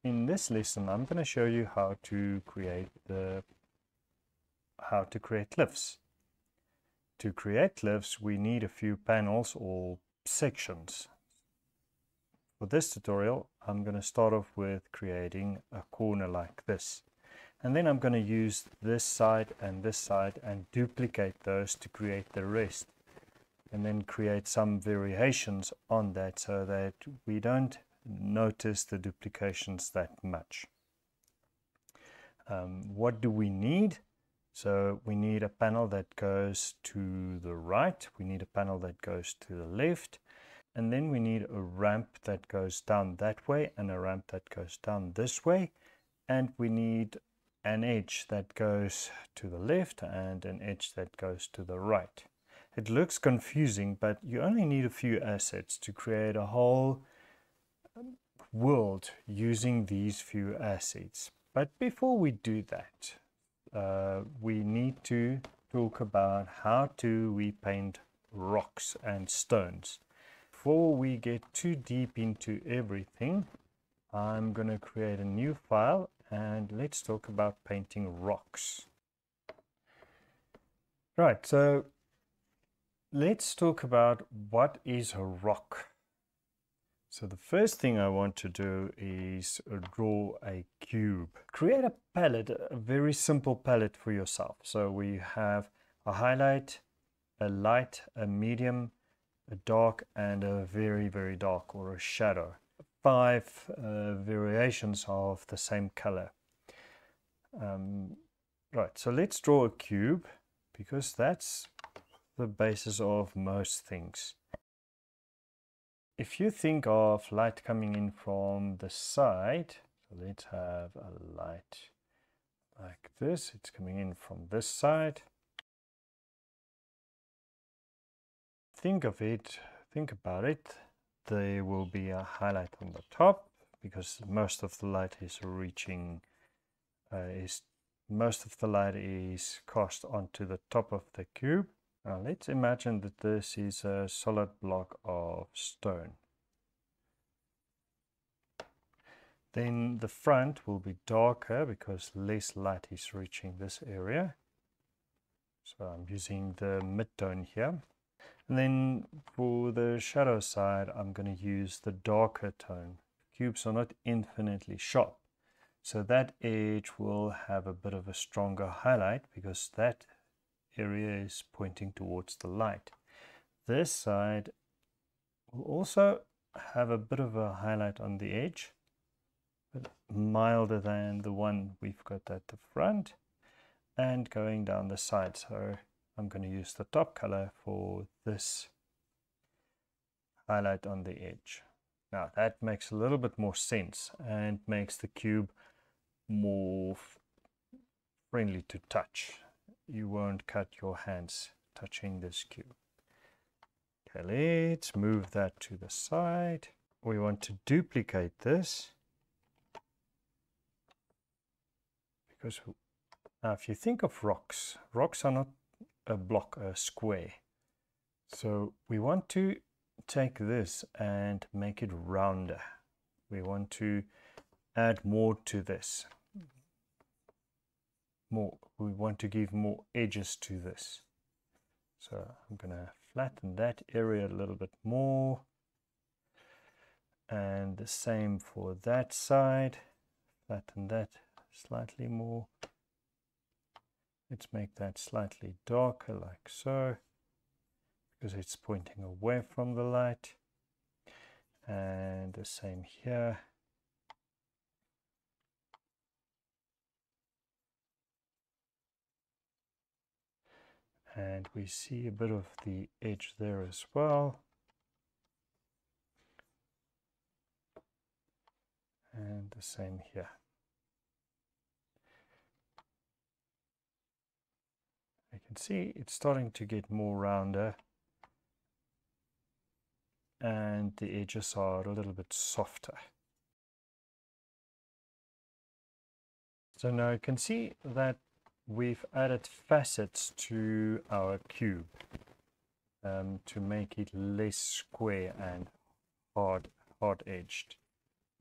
In this lesson, I'm going to show you how to create lifts. To create lifts, we need a few panels or sections. For this tutorial, I'm going to start off with creating a corner like this. And then I'm going to use this side and duplicate those to create the rest. And then create some variations on that so that we don't notice the duplications that much. What do we need? So we need a panel that goes to the right, we need a panel that goes to the left, and then we need a ramp that goes down that way and a ramp that goes down this way, and we need an edge that goes to the left and an edge that goes to the right. It looks confusing, but you only need a few assets to create a whole world using these few assets. But before we do that, we need to talk about how to repaint rocks and stones. Before we get too deep into everything, I'm going to create a new file and let's talk about painting rocks. Right, so let's talk about what is a rock. So the first thing I want to do is draw a cube. Create a palette, a very simple palette for yourself. So we have a highlight, a light, a medium, a dark, and a very, very dark, or a shadow. 5 variations of the same color. Right, so let's draw a cube because that's the basis of most things. If you think of light coming in from the side, so let's have a light like this. It's coming in from this side. Think about it. There will be a highlight on the top because most of the light is cast onto the top of the cube. Now let's imagine that this is a solid block of stone. Then the front will be darker because less light is reaching this area. So I'm using the mid-tone here. And then for the shadow side, I'm going to use the darker tone. Cubes are not infinitely sharp. So that edge will have a bit of a stronger highlight because that area is pointing towards the light. This side will also have a bit of a highlight on the edge, but milder than the one we've got at the front and going down the side. So I'm going to use the top color for this highlight on the edge. Now that makes a little bit more sense and makes the cube more friendly to touch. You won't cut your hands touching this cube. Okay, let's move that to the side. We want to duplicate this because now if you think of rocks are not a block, a square. So we want to take this and make it rounder. We want to add more to this. We want to give more edges to this. So I'm going to flatten that area a little bit more. And the same for that side. Flatten that slightly more. Let's make that slightly darker like so, because it's pointing away from the light. And the same here. And we see a bit of the edge there as well. And the same here. You can see it's starting to get more rounder. And the edges are a little bit softer. So now you can see that we've added facets to our cube to make it less square and hard edged.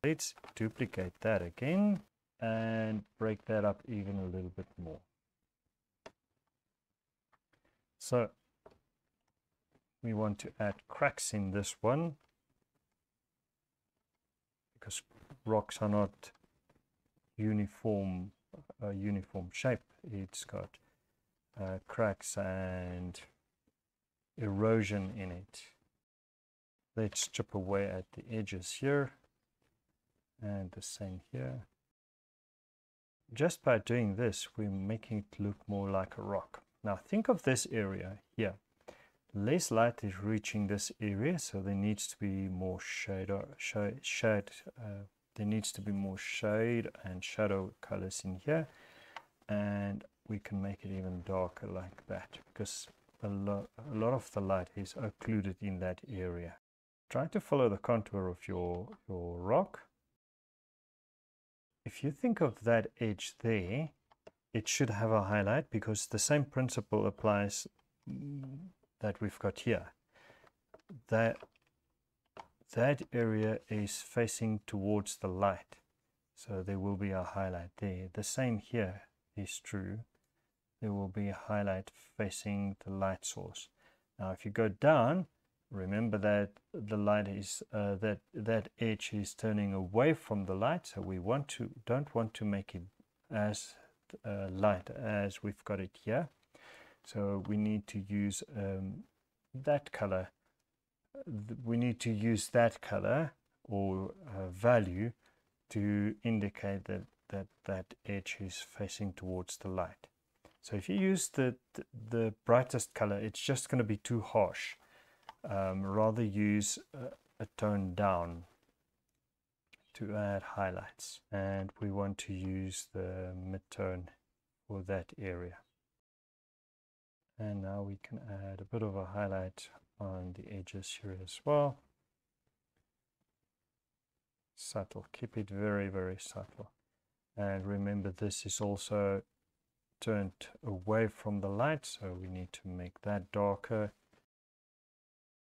Let's duplicate that again and break that up even a little bit more. So we want to add cracks in this one because rocks are not uniform shape. It's got cracks and erosion in it. Let's chip away at the edges here and the same here. Just by doing this, we're making it look more like a rock. Now think of this area here. Less light is reaching this area, so there needs to be more shade and shadow colors in here, and we can make it even darker like that because a lot of the light is occluded in that area. Try to follow the contour of your rock. If you think of that edge there, it should have a highlight because the same principle applies that we've got here. That area is facing towards the light, so there will be a highlight there. The same here is true. There will be a highlight facing the light source. Now if you go down, remember that the light is that edge is turning away from the light, so we don't want to make it as light as we've got it here. So we need to use that color. We need to use that color or value to indicate that edge is facing towards the light. So if you use the brightest color, it's just going to be too harsh. Rather use a tone down to add highlights, and we want to use the mid-tone for that area. And now we can add a bit of a highlight on the edges here as well. Subtle, keep it very, very subtle. And remember, this is also turned away from the light, so we need to make that darker.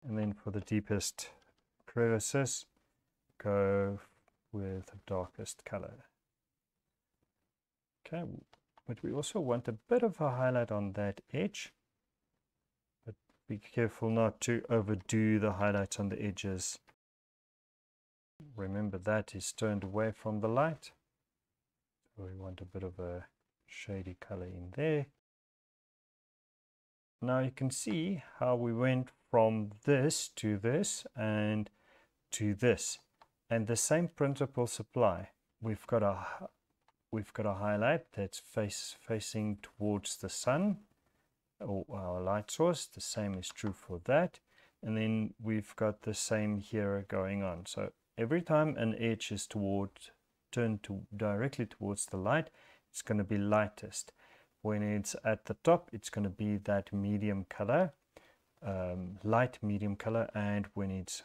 And then for the deepest crevices, go with the darkest color. Okay, but we also want a bit of a highlight on that edge. But be careful not to overdo the highlights on the edges. Remember, that is turned away from the light. So we want a bit of a shady color in there. Now you can see how we went from this to this and to this, and the same principles apply. We've got a highlight that's facing towards the sun or our light source. The same is true for that, and then we've got the same here going on. So every time an edge is turned directly towards the light, it's going to be lightest. When it's at the top, it's going to be that medium color, light medium color, and when it's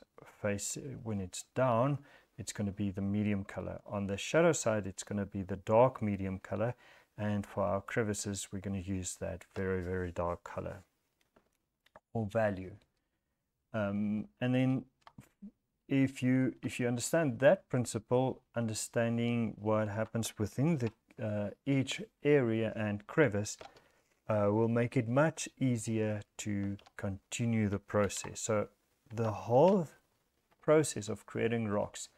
down, it's going to be the medium color. On the shadow side, it's going to be the dark medium color, and for our crevices, we're going to use that very, very dark color or value. And then if you understand that principle, understanding what happens within the each area and crevice will make it much easier to continue the process. So the whole process of creating rocks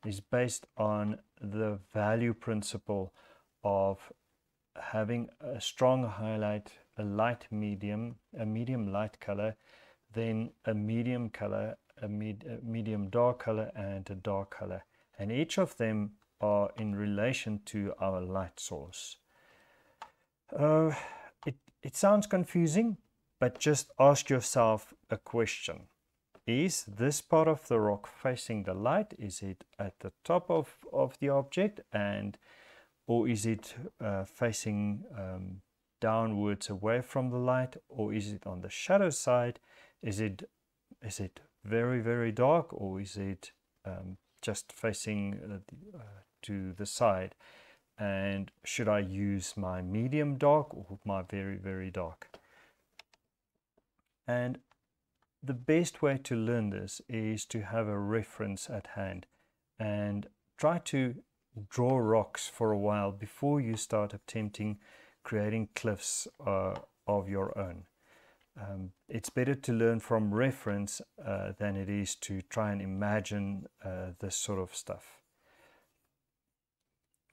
is based on the value principle of having a strong highlight, a medium light color, then a medium color, a medium dark color, and a dark color, and each of them are in relation to our light source. It sounds confusing, but just ask yourself a question. Is this part of the rock facing the light? Is it at the top of the object, or is it facing downwards away from the light, or is it on the shadow side? Is it very, very dark, or is it just facing to the side? And should I use my medium dark or my very, very dark? And the best way to learn this is to have a reference at hand and try to draw rocks for a while before you start attempting creating cliffs of your own. It's better to learn from reference than it is to try and imagine this sort of stuff.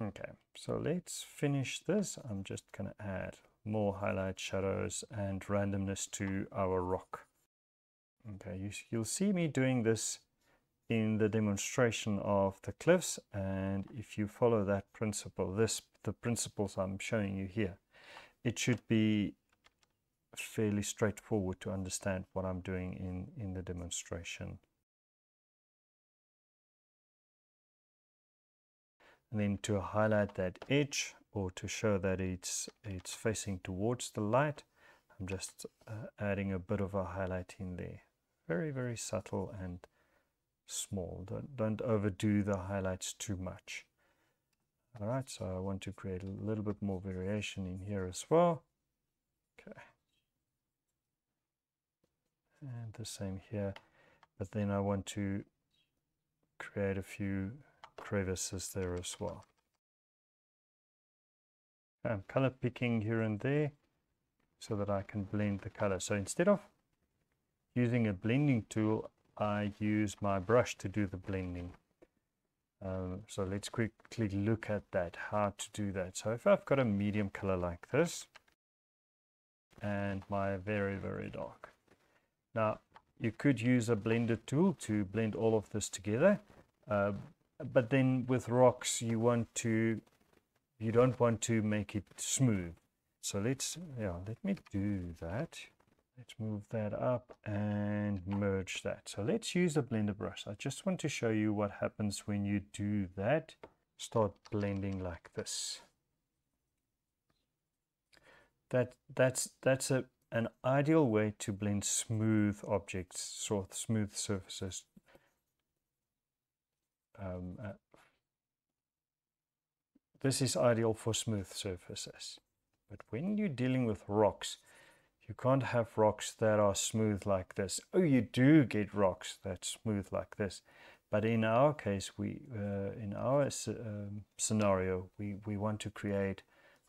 Okay, so let's finish this. I'm just going to add more highlight, shadows, and randomness to our rock. Okay, you'll see me doing this in the demonstration of the cliffs, and if you follow that principle, the principles I'm showing you here, it should be fairly straightforward to understand what I'm doing in the demonstration. And then to highlight that edge, or to show that it's facing towards the light, I'm just adding a bit of a highlight in there. Very, very subtle and small. Don't overdo the highlights too much. All right, so I want to create a little bit more variation in here as well. Okay. And the same here, but then I want to create a few crevices there as well. I'm color picking here and there so that I can blend the color. So instead of using a blending tool, I use my brush to do the blending. So let's quickly look at that, how to do that. So if I've got a medium color like this and my very, very dark. Now you could use a blender tool to blend all of this together. But then with rocks, you don't want to make it smooth. So let me do that. Let's move that up and merge that. So let's use a blender brush. I just want to show you what happens when you do that. Start blending like this. That's an ideal way to blend smooth objects, sort of smooth surfaces. This is ideal for smooth surfaces. But when you're dealing with rocks, you can't have rocks that are smooth like this. Oh, you do get rocks that's smooth like this. But in our case, in our scenario, we want to create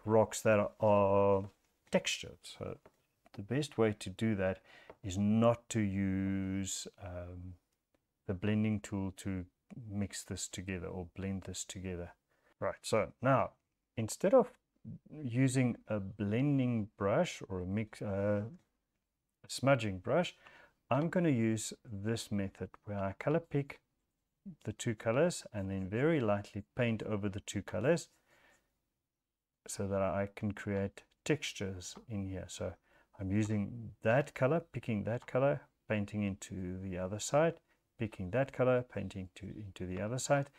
rocks that are textured. So the best way to do that is not to use the blending tool to mix this together or blend this together. Right, so now instead of using a blending brush or a smudging brush, I'm going to use this method where I color pick the two colors and then very lightly paint over the two colors so that I can create textures in here. So I'm using that color, picking that color, painting into the other side, picking that color, painting into the other side.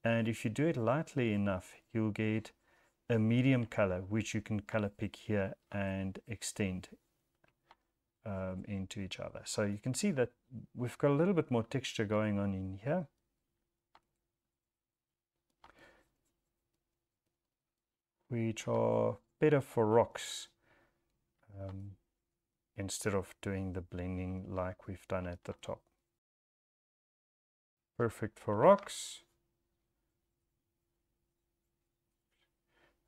And if you do it lightly enough, you'll get a medium color, which you can color pick here and extend into each other. So you can see that we've got a little bit more texture going on in here. Which are better for rocks instead of doing the blending like we've done at the top. Perfect for rocks.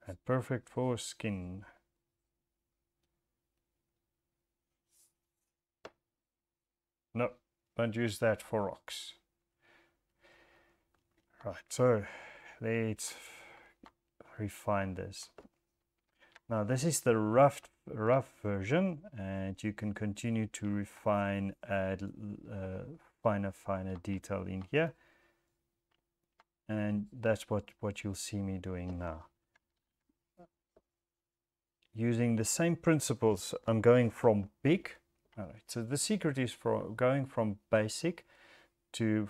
And perfect for skin. No, don't use that for rocks. Right, so let's refine this. Now this is the rough version, and you can continue to refine, add finer detail in here, and that's what you'll see me doing now. Using the same principles, I'm going from big. All right, so the secret is for going from basic to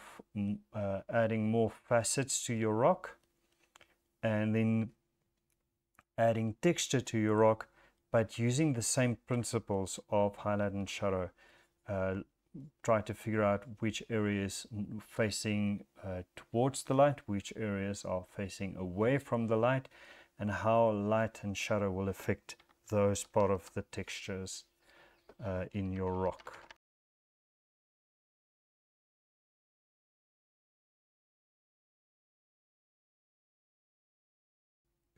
adding more facets to your rock, and then adding texture to your rock, but using the same principles of highlight and shadow. Try to figure out which areas facing towards the light, which areas are facing away from the light, and how light and shadow will affect those part of the textures in your rock.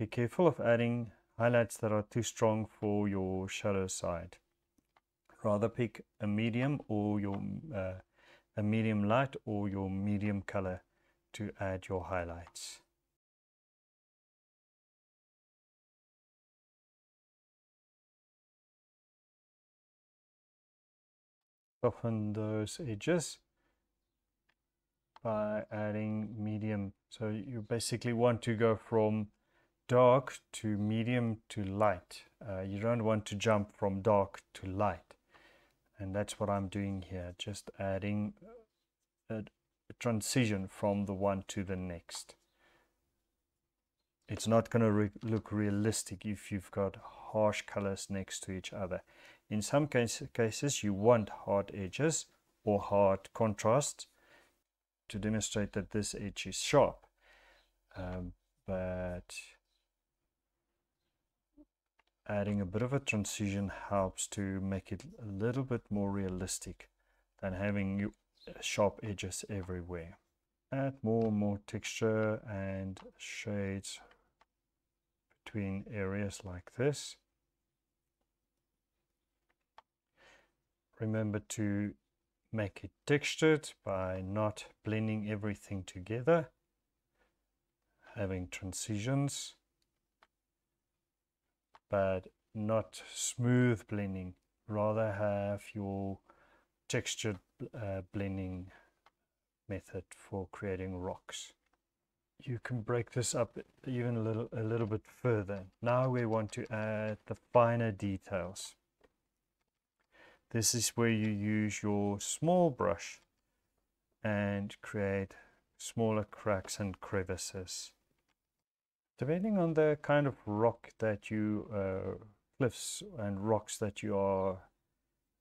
be careful of adding highlights that are too strong for your shadow side. Rather pick a medium or your a medium light or your medium color to add your highlights. Soften those edges by adding medium. So you basically want to go from dark to medium to light. You don't want to jump from dark to light. And that's what I'm doing here, just adding a transition from the one to the next. It's not going to look realistic if you've got harsh colors next to each other. In some cases you want hard edges or hard contrast to demonstrate that this edge is sharp, but adding a bit of a transition helps to make it a little bit more realistic than having sharp edges everywhere. Add more and more texture and shades between areas like this. Remember to make it textured by not blending everything together, having transitions, but not smooth blending. Rather have your textured blending method for creating rocks. You can break this up even a little bit further. Now we want to add the finer details. This is where you use your small brush and create smaller cracks and crevices. Depending on the kind of rock that you, cliffs and rocks that you are,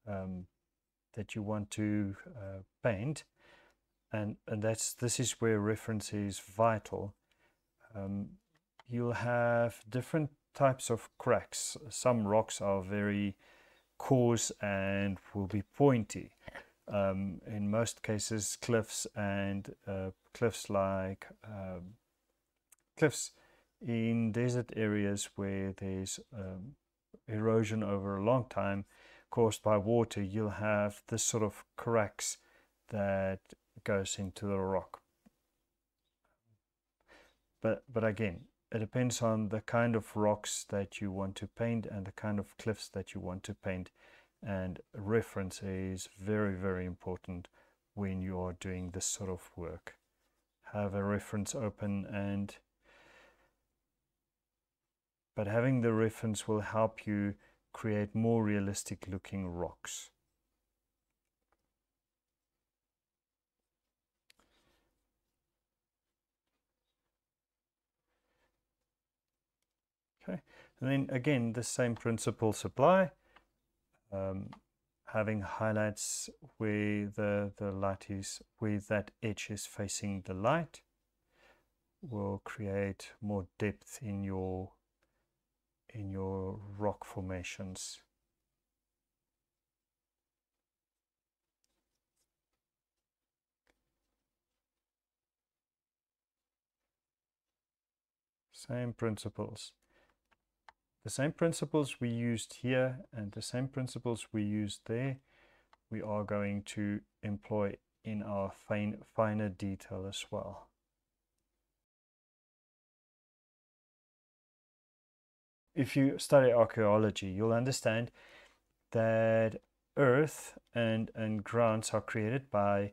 that you want to paint, and this is where reference is vital. You'll have different types of cracks. Some rocks are very coarse and will be pointy. In most cases, cliffs and cliffs like cliffs in desert areas where there's erosion over a long time caused by water, you'll have this sort of cracks that goes into the rock. But again, it depends on the kind of rocks that you want to paint and the kind of cliffs that you want to paint, and reference is very, very important when you are doing this sort of work. Have a reference open, but having the reference will help you create more realistic looking rocks. Okay, and then again the same principles apply. Having highlights where the light is, where that edge is facing the light, will create more depth in your rock formations. Same principles. The same principles we used here and the same principles we used there, we are going to employ in our finer detail as well. If you study archaeology, you'll understand that earth and grounds are created by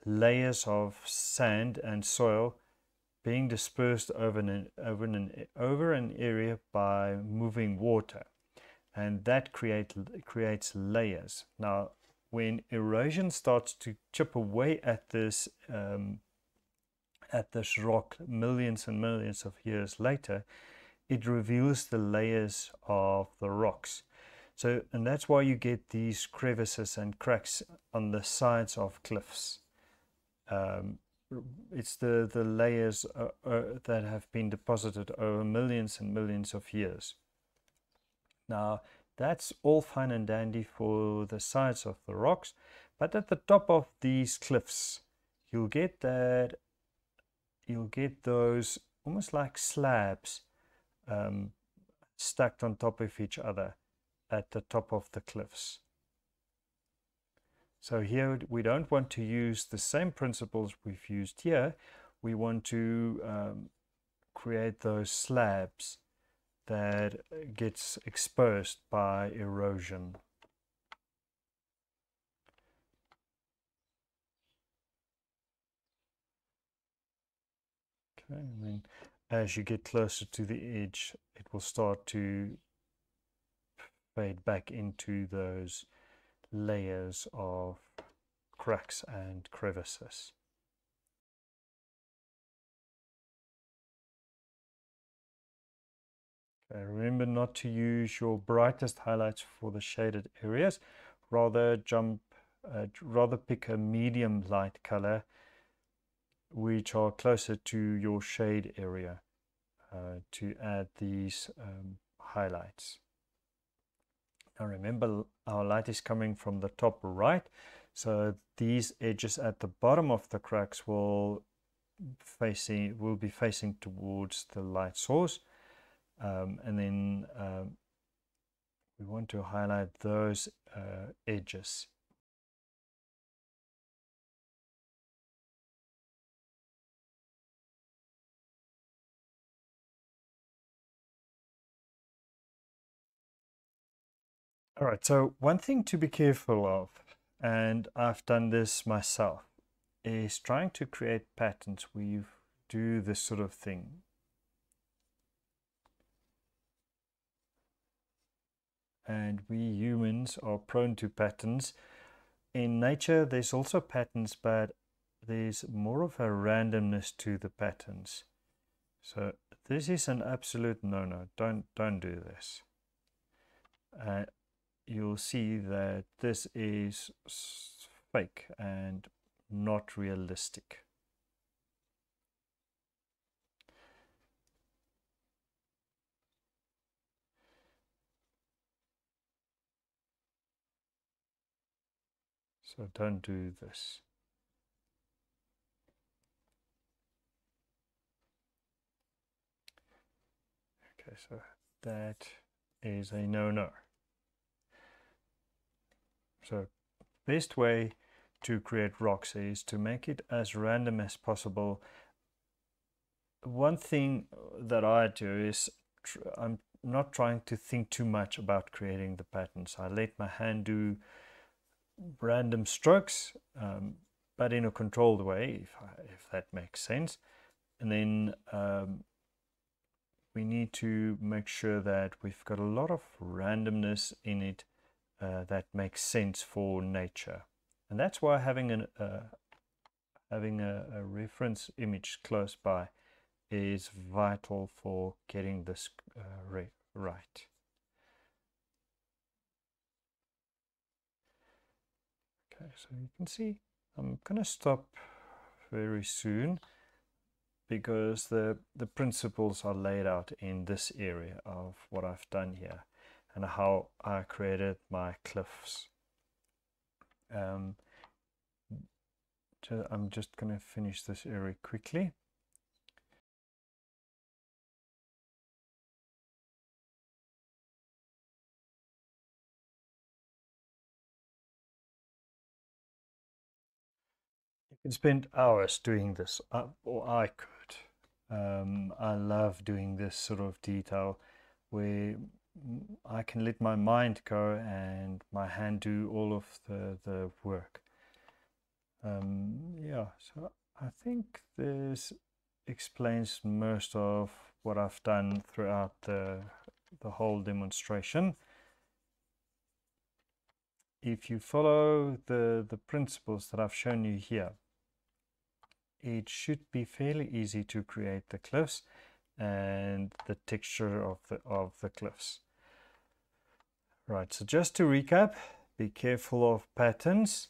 layers of sand and soil being dispersed over an area by moving water, and that creates layers. Now when erosion starts to chip away at this rock millions and millions of years later, it reveals the layers of the rocks. So, and that's why you get these crevices and cracks on the sides of cliffs. It's the layers that have been deposited over millions and millions of years. Now that's all fine and dandy for the sides of the rocks, but at the top of these cliffs you'll get those almost like slabs stacked on top of each other at the top of the cliffs. So here we don't want to use the same principles we've used here. We want to create those slabs that gets exposed by erosion. Okay, and then as you get closer to the edge, it will start to fade back into those layers of cracks and crevices. Okay, remember not to use your brightest highlights for the shaded areas. Rather pick a medium light color which are closer to your shade area to add these highlights. Now remember, our light is coming from the top right, so these edges at the bottom of the cracks will be facing towards the light source, and then we want to highlight those edges. All right, so one thing to be careful of, and I've done this myself, is trying to create patterns where you do this sort of thing. And we humans are prone to patterns. In nature, there's also patterns, but there's more of a randomness to the patterns. So this is an absolute no-no. Don't do this. You'll see that this is fake and not realistic. So don't do this. Okay, so that is a no-no. So best way to create rocks is to make it as random as possible. One thing that I do is I'm not trying to think too much about creating the patterns. I let my hand do random strokes, but in a controlled way, if that makes sense. And then we need to make sure that we've got a lot of randomness in it that makes sense for nature. And that's why having a reference image close by is vital for getting this right. Okay, so you can see I'm going to stop very soon because the principles are laid out in this area of what I've done here and how I created my cliffs. I'm just going to finish this area quickly. You can spend hours doing this, or I could. I love doing this sort of detail where I can let my mind go and my hand do all of the work. Yeah, so I think this explains most of what I've done throughout the whole demonstration. If you follow the principles that I've shown you here, it should be fairly easy to create the cliffs and the texture of the cliffs. Right, so just to recap, be careful of patterns,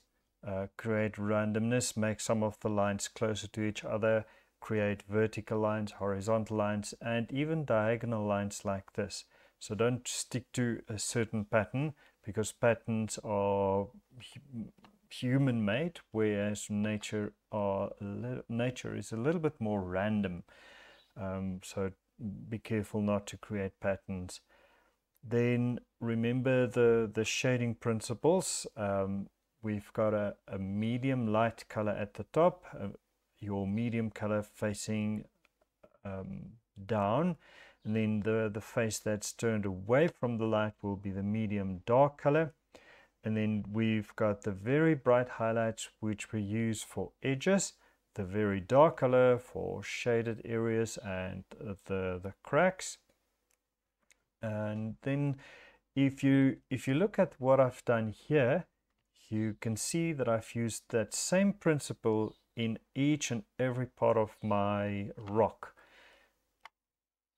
create randomness, make some of the lines closer to each other, create vertical lines, horizontal lines, and even diagonal lines like this. So don't stick to a certain pattern because patterns are human made, whereas nature is a little bit more random. So be careful not to create patterns. Then remember the shading principles. We've got a medium light color at the top, your medium color facing down, and then the face that's turned away from the light will be the medium dark color. And then we've got the very bright highlights, which we use for edges, the very dark color for shaded areas and the cracks. And then if you look at what I've done here, you can see that I've used that same principle in each and every part of my rock.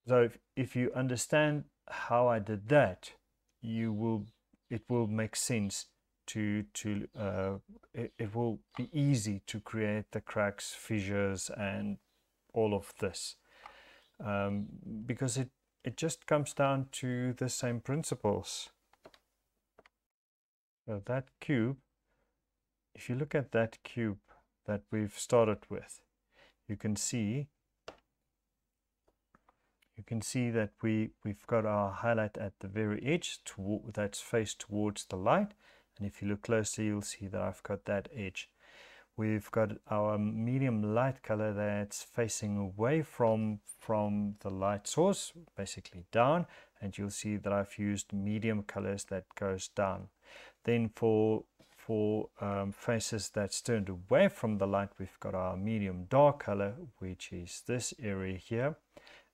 So if you understand how I did that, it will make sense it will be easy to create the cracks, fissures, and all of this, because it just comes down to the same principles. So that cube, if you look at that cube that we've started with, you can see that we've got our highlight at the very edge that's faced towards the light. And if you look closer, you'll see that I've got that edge. We've got our medium light color that's facing away from the light source, basically down, and you'll see that I've used medium colors that goes down. Then for faces that's turned away from the light, we've got our medium dark color, which is this area here.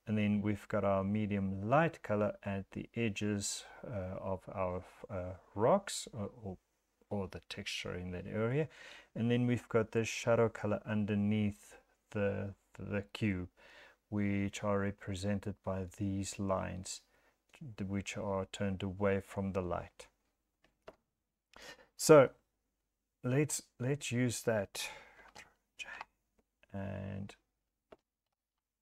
And then we've got our medium light color at the edges of our rocks or the texture in that area. And then we've got the shadow color underneath the cube, which are represented by these lines, which are turned away from the light. So let's use that. And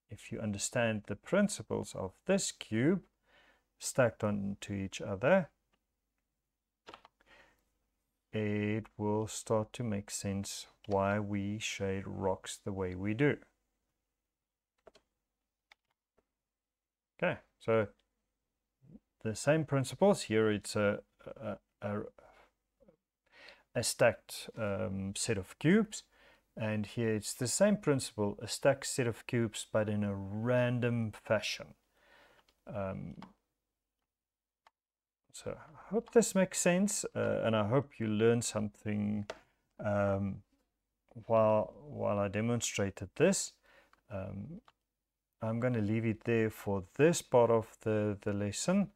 if you understand the principles of this cube stacked onto each other, it will start to make sense why we shade rocks the way we do. Okay, so the same principles here. It's a stacked set of cubes. And here it's the same principle, a stacked set of cubes, but in a random fashion. So I hope this makes sense, and I hope you learned something while I demonstrated this. I'm going to leave it there for this part of the lesson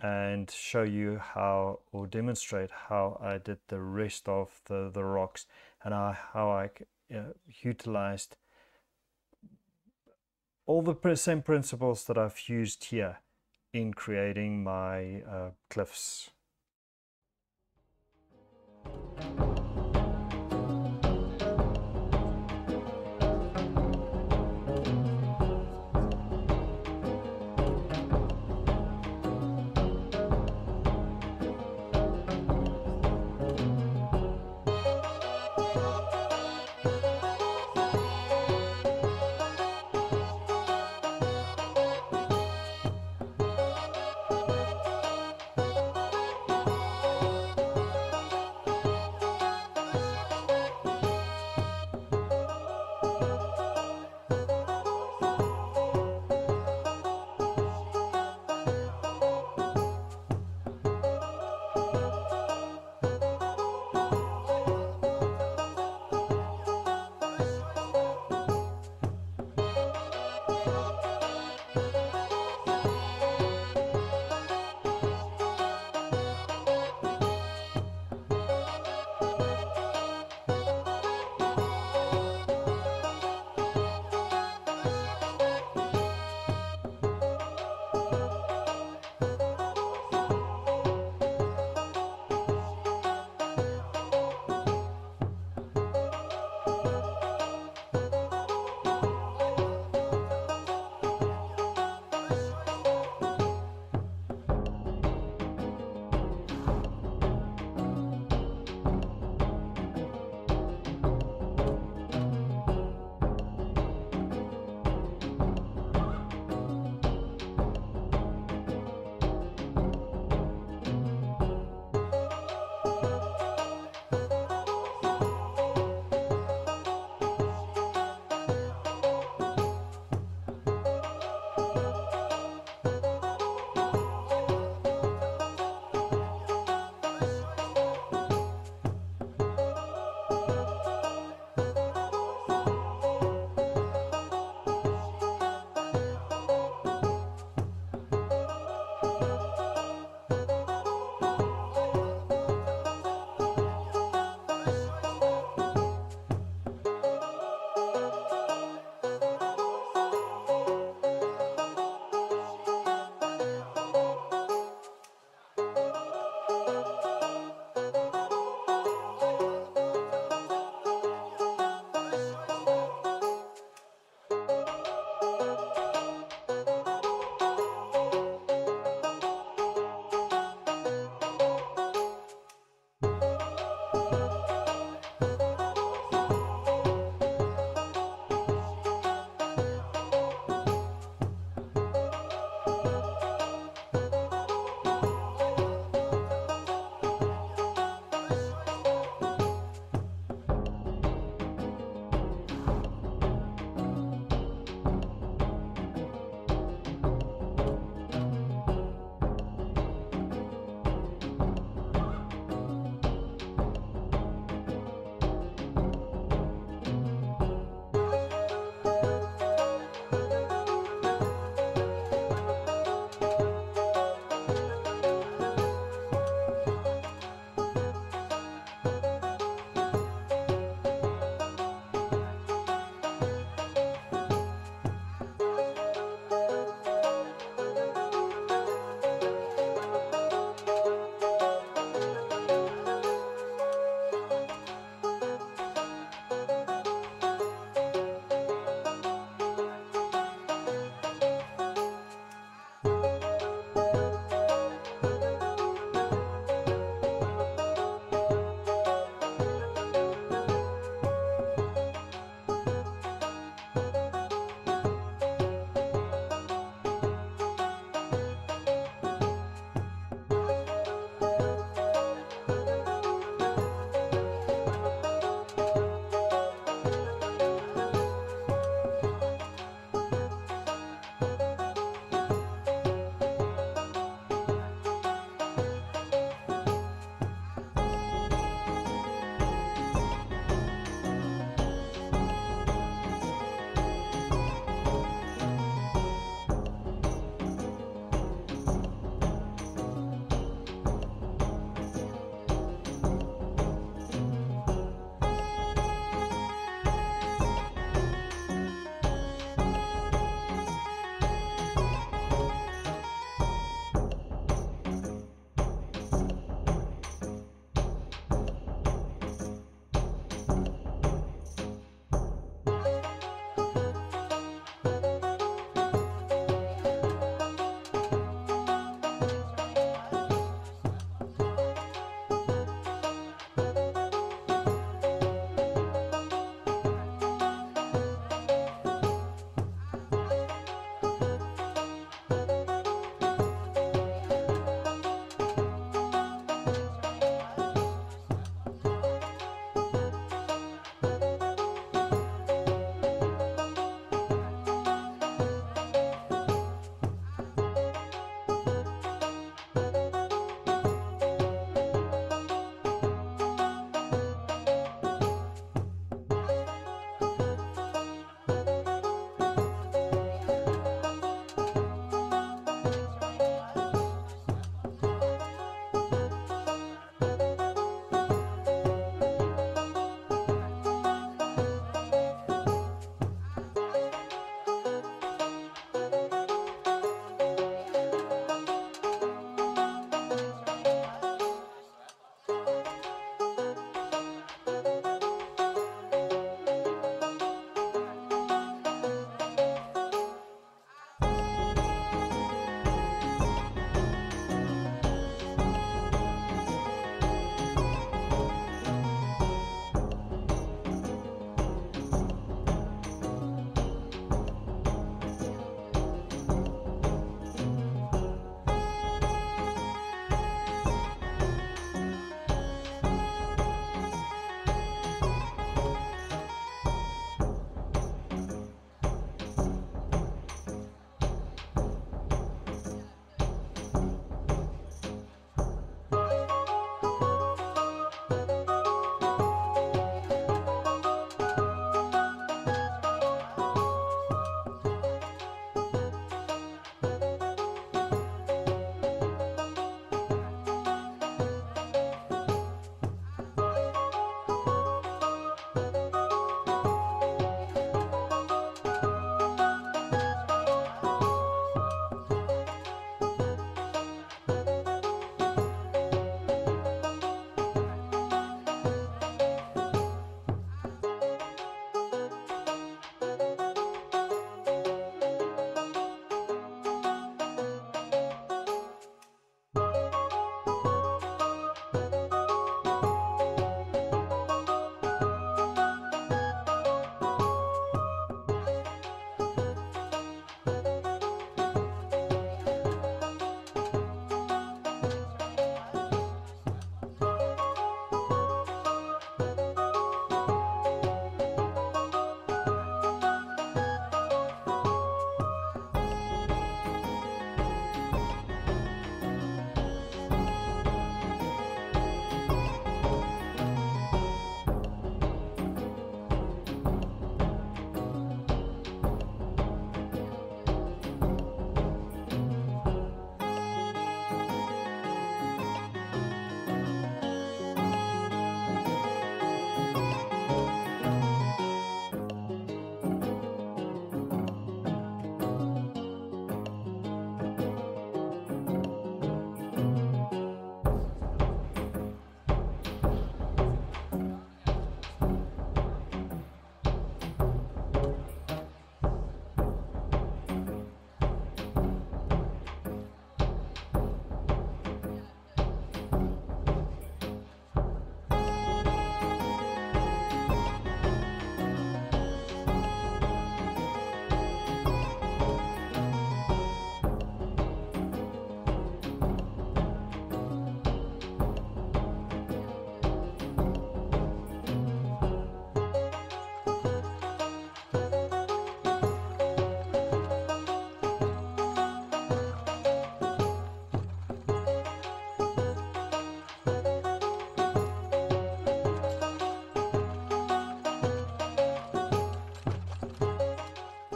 and show you how, or demonstrate how I did the rest of the rocks, and how I utilized all the same principles that I've used here in creating my cliffs.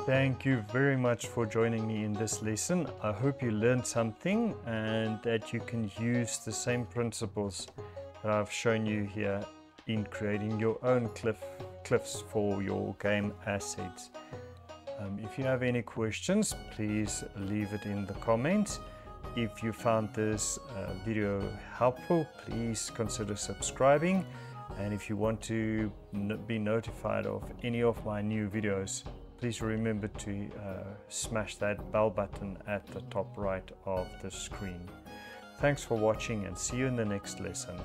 Thank you very much for joining me in this lesson. I hope you learned something and that you can use the same principles that I've shown you here in creating your own cliffs for your game assets. If you have any questions, please leave it in the comments. If you found this video helpful, please consider subscribing. And if you want to be notified of any of my new videos, please remember to smash that bell button at the top right of the screen. Thanks for watching and see you in the next lesson.